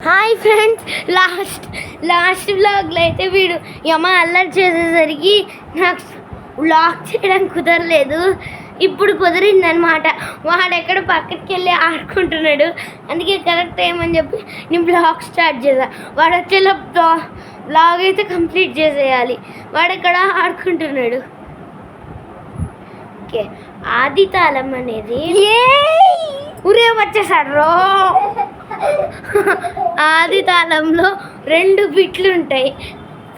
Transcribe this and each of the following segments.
Hi friends, last వ్లాగ్లో అయితే వీడు యమ అల్లరి చేసేసరికి నాకు వ్లాగ్ చేయడం కుదరలేదు. ఇప్పుడు కుదిరిందనమాట. వాడెక్కడ పక్కకి వెళ్ళి ఆడుకుంటున్నాడు. అందుకే కరెక్ట్ టైం అని చెప్పి నేను వ్లాగ్ స్టార్ట్ చేశా. వాడు వచ్చేలా వ్లాగ్ అయితే కంప్లీట్ చేసేయాలి. వాడెక్కడ ఆడుకుంటున్నాడు. ఓకే, ఆది తాళం అనేది ఊరే వచ్చేసాడు రో. ఆది తాళంలో 2 బిట్లు ఉంటాయి.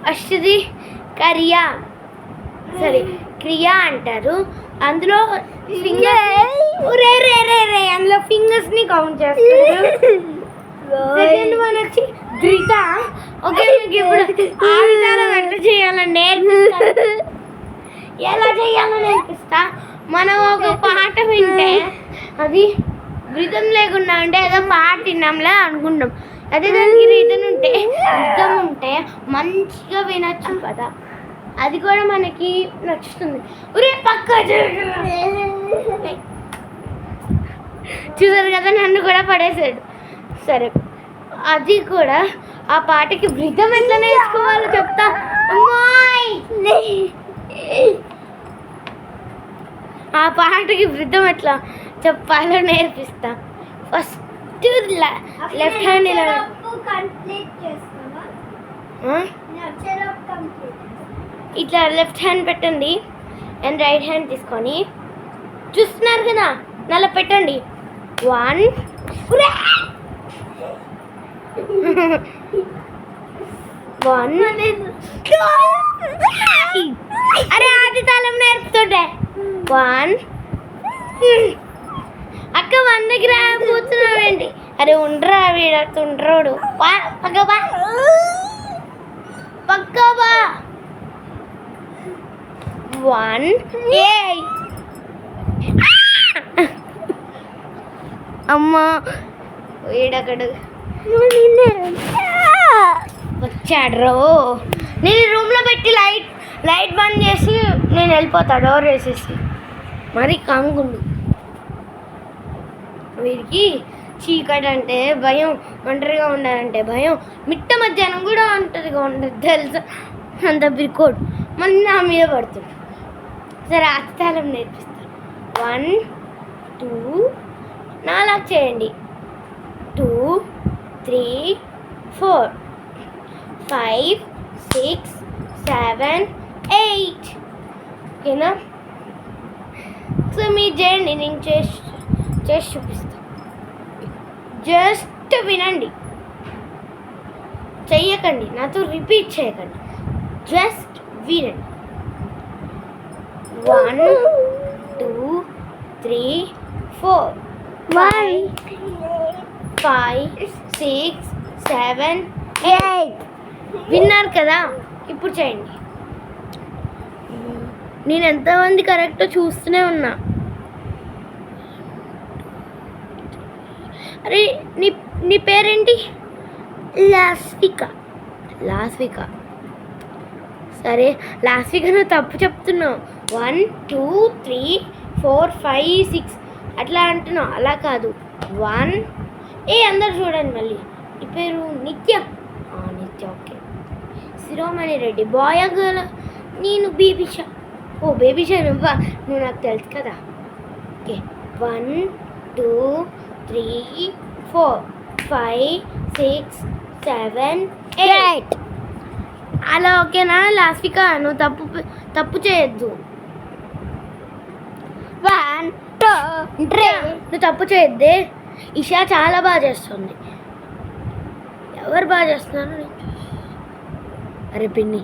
ఫస్ట్ది క్రియా అంటారు. అందులో అందులో ఫింగర్స్ని కౌంట్ చేస్తారు. సెకండ్ వన్ వచ్చి ధృత. ఓకే, ఇప్పుడు ఆది తాళం ఎట్లా చేయాలని నేర్పిస్తా. ఎలా చేయాలో నేర్పిస్తా. మనం ఒక పాట వింటే అది రిథం లేకుండా ఉంటే ఏదో పాట విన్నాంలే అనుకుంటాం. అదే దానికి రిథం ఉంటే మంచిగా వినొచ్చు కదా. అది కూడా మనకి నచ్చుతుంది. ఒరే పక్క చూసారు కదా, నన్ను కూడా పడేసాడు. సరే, అది కూడా ఆ పాటకి రిథం ఎట్లా నేర్చుకోవాలో చెప్తా. ఆ పాటకి రిథం ఎట్లా చెప్పాలో నేర్పిస్తా. ఫస్ట్ లెఫ్ట్ హ్యాండ్ ఇలా ఇట్లా లెఫ్ట్ హ్యాండ్ పెట్టండి అండ్ రైట్ హ్యాండ్ తీసుకొని చూస్తున్నారు కదా, నల్ల పెట్టండి. 1 అరే ఆది తాళం నేర్పుతుంటే 1 అక్క 1 దగ్గర కూర్చున్నావేంటి? అరే ఉండరా, వీడుండ్రోడు. పక్కబా 1 అమ్మా వీడక్కడు వచ్చాడ్రో. నేను రూమ్లో పెట్టి లైట్ బంద్ చేసి నేను వెళ్ళిపోతా, డోర్ వేసేసి. మరి కాముకుండు. వీడికి చీకటి అంటే భయం, ఒంటరిగా ఉండాలంటే భయం. మిట్ట మధ్యాహ్నం కూడా ఒంటరిగా ఉండదు తెలుసా. అంత బిర్కోడ్ మళ్ళీ నా మీద పడుతుంది. సరే, ఆదితాళం నేర్పిస్తాను. 1 2 4 చేయండి. 2 3 4 5 6 7 8. ఓకేనా? సో మీరు చేయండి, నేను చేసి చూపిస్తాను. జస్ట్ వినండి, చెయ్యకండి, నాతో రిపీట్ చేయకండి, జస్ట్ వినండి. 1 2 3 4 5 6 7 8. విన్నారు కదా? ఇప్పుడు చేయండి. నేను ఎంతమంది కరెక్టో చూస్తూనే ఉన్నా. అరే నీ పేరేంటి? లాస్విక. సరే, లాస్విక నువ్వు తప్పు చెప్తున్నావు. 1 2 3 4 5 6 అట్లా అంటున్నావు. అలా కాదు. 1 అందరు చూడండి. మళ్ళీ నీ పేరు Nithya. Nithya. Okay. Shiromani Reddy. Boy girl? నేను బేబీషా. ఓ బేబీషా నువ్వు నాకు తెలుసు కదా. ఓకే. 1 2 3 4 5 6 7 8. అలా ఓకేనా? లాస్విక నువ్వు తప్పు చేయొద్దు. 1 2 3 నువ్వు తప్పు చేయొద్దే. ఇషా చాలా బాగా చేస్తుంది. ఎవరు బాగా చేస్తున్నారు? అరే పిన్ని.